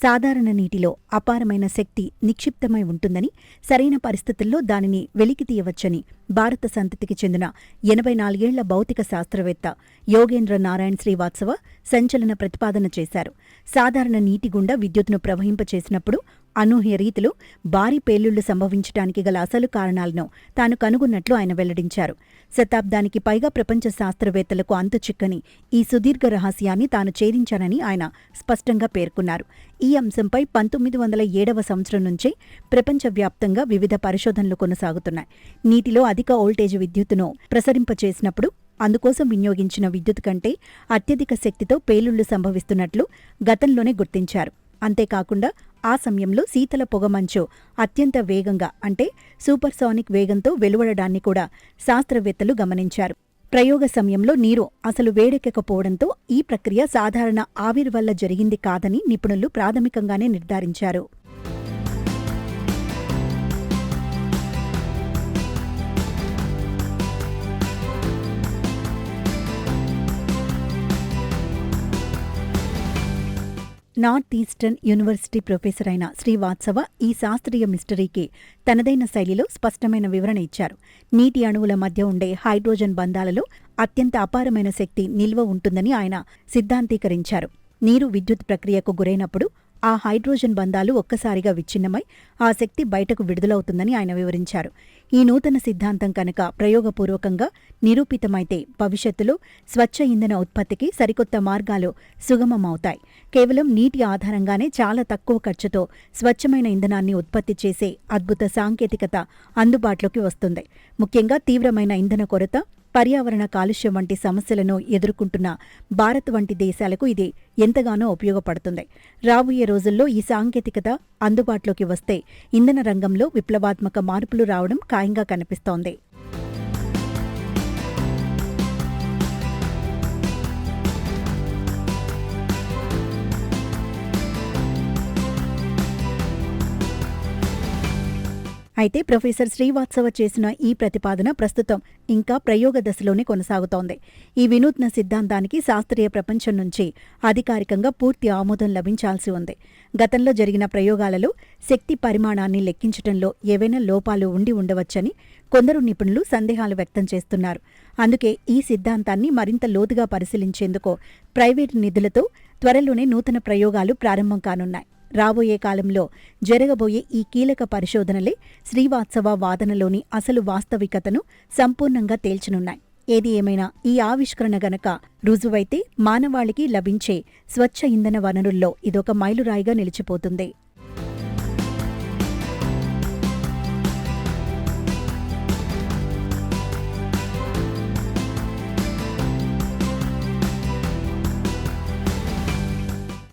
సాధారణ నీటిలో అపారమైన శక్తి నిక్షిప్తమై ఉంటుందని, సరైన పరిస్థితుల్లో దానిని వెలికితీయవచ్చని భారత సంతతికి చెందిన 84 ఏళ్ల భౌతిక శాస్త్రవేత్త యోగేంద్ర నారాయణ్ శ్రీవాత్సవ సంచలన ప్రతిపాదన చేశారు. సాధారణ నీటి గుండా విద్యుత్తును ప్రవహింపచేసినప్పుడు అనూహ్య రీతిలో భారీ పేలుళ్లు సంభవించడానికి గల అసలు కారణాలను తాను కనుగొన్నట్లు ఆయన వెల్లడించారు. శతాబ్దానికి పైగా ప్రపంచ శాస్త్రవేత్తలకు అంతుచిక్కని ఈ సుదీర్ఘ రహస్యాన్ని తాను ఛేదించానని ఆయన స్పష్టంగా పేర్కొన్నారు. ఈ అంశంపై 1907వ సంవత్సరం నుంచే ప్రపంచవ్యాప్తంగా వివిధ పరిశోధనలు కొనసాగుతున్నాయి. నీటిలో అధిక వోల్టేజ్ విద్యుత్తును ప్రసరింపచేసినప్పుడు అందుకోసం వినియోగించిన విద్యుత్ కంటే అత్యధిక శక్తితో పేలుళ్లు సంభవిస్తున్నట్లు గతంలోనే గుర్తించారు. అంతేకాకుండా ఆ సమయంలో శీతల పొగమంచు అత్యంత వేగంగా అంటే సూపర్సానిక్ వేగంతో వెలువడడాన్ని కూడా శాస్త్రవేత్తలు గమనించారు. ప్రయోగ సమయంలో నీరు అసలు వేడెక్కకపోవడంతో ఈ ప్రక్రియ సాధారణ ఆవిరి వల్ల జరిగింది కాదని నిపుణులు ప్రాథమికంగానే నిర్ధారించారు. నార్త్ ఈస్టర్న్ యూనివర్సిటీ ప్రొఫెసర్ అయిన శ్రీవాత్సవ ఈ శాస్త్రీయ మిస్టరీకి తనదైన శైలిలో స్పష్టమైన వివరణ ఇచ్చారు. నీటి అణువుల మధ్య ఉండే హైడ్రోజన్ బంధాలలో అత్యంత అపారమైన శక్తి నిల్వ ఉంటుందని ఆయన సిద్ధాంతీకరించారు. నీరు విద్యుత్ ప్రక్రియకు గురైనప్పుడు ఆ హైడ్రోజన్ బంధాలు ఒక్కసారిగా విచ్ఛిన్నమై ఆ శక్తి బయటకు విడుదలవుతుందని ఆయన వివరించారు. ఈ నూతన సిద్ధాంతం కనుక ప్రయోగపూర్వకంగా నిరూపితమైతే భవిష్యత్తులో స్వచ్ఛ ఇంధన ఉత్పత్తికి సరికొత్త మార్గాలు సుగమమవుతాయి. కేవలం నీటి ఆధారంగానే చాలా తక్కువ ఖర్చుతో స్వచ్ఛమైన ఇంధనాన్ని ఉత్పత్తి చేసే అద్భుత సాంకేతికత అందుబాటులోకి వస్తుంది. ముఖ్యంగా తీవ్రమైన ఇంధన కొరత, పర్యావరణ కాలుష్యం వంటి సమస్యలను ఎదుర్కొంటున్న భారత్ వంటి దేశాలకు ఇది ఎంతగానో ఉపయోగపడుతుంది. రాబోయే రోజుల్లో ఈ సాంకేతికత అందుబాటులోకి వస్తే ఇంధన రంగంలో విప్లవాత్మక మార్పులు రావడం ఖాయంగా కనిపిస్తోంది. అయితే ప్రొఫెసర్ శ్రీవాత్సవ చేసిన ఈ ప్రతిపాదన ప్రస్తుతం ఇంకా ప్రయోగ దశలోనే కొనసాగుతోంది. ఈ వినూత్న సిద్ధాంతానికి శాస్త్రీయ ప్రపంచం నుంచి అధికారికంగా పూర్తి ఆమోదం లభించాల్సి ఉంది. గతంలో జరిగిన ప్రయోగాలలో శక్తి పరిమాణాన్ని లెక్కించడంలో ఏవైనా లోపాలు ఉండి ఉండవచ్చని కొందరు నిపుణులు సందేహాలు వ్యక్తం చేస్తున్నారు. అందుకే ఈ సిద్ధాంతాన్ని మరింత లోతుగా పరిశీలించేందుకు ప్రైవేటు నిధులతో త్వరలోనే నూతన ప్రయోగాలు ప్రారంభం కానున్నాయి. రాబోయే కాలంలో జరగబోయే ఈ కీలక పరిశోధనలే శ్రీవాత్సవ వాదనలోని అసలు వాస్తవికతను సంపూర్ణంగా తేల్చనున్నాయి. ఏది ఏమైనా ఈ ఆవిష్కరణ గనక రుజువైతే మానవాళికి లభించే స్వచ్ఛ ఇంధన వనరుల్లో ఇదొక మైలురాయిగా నిలిచిపోతుంది.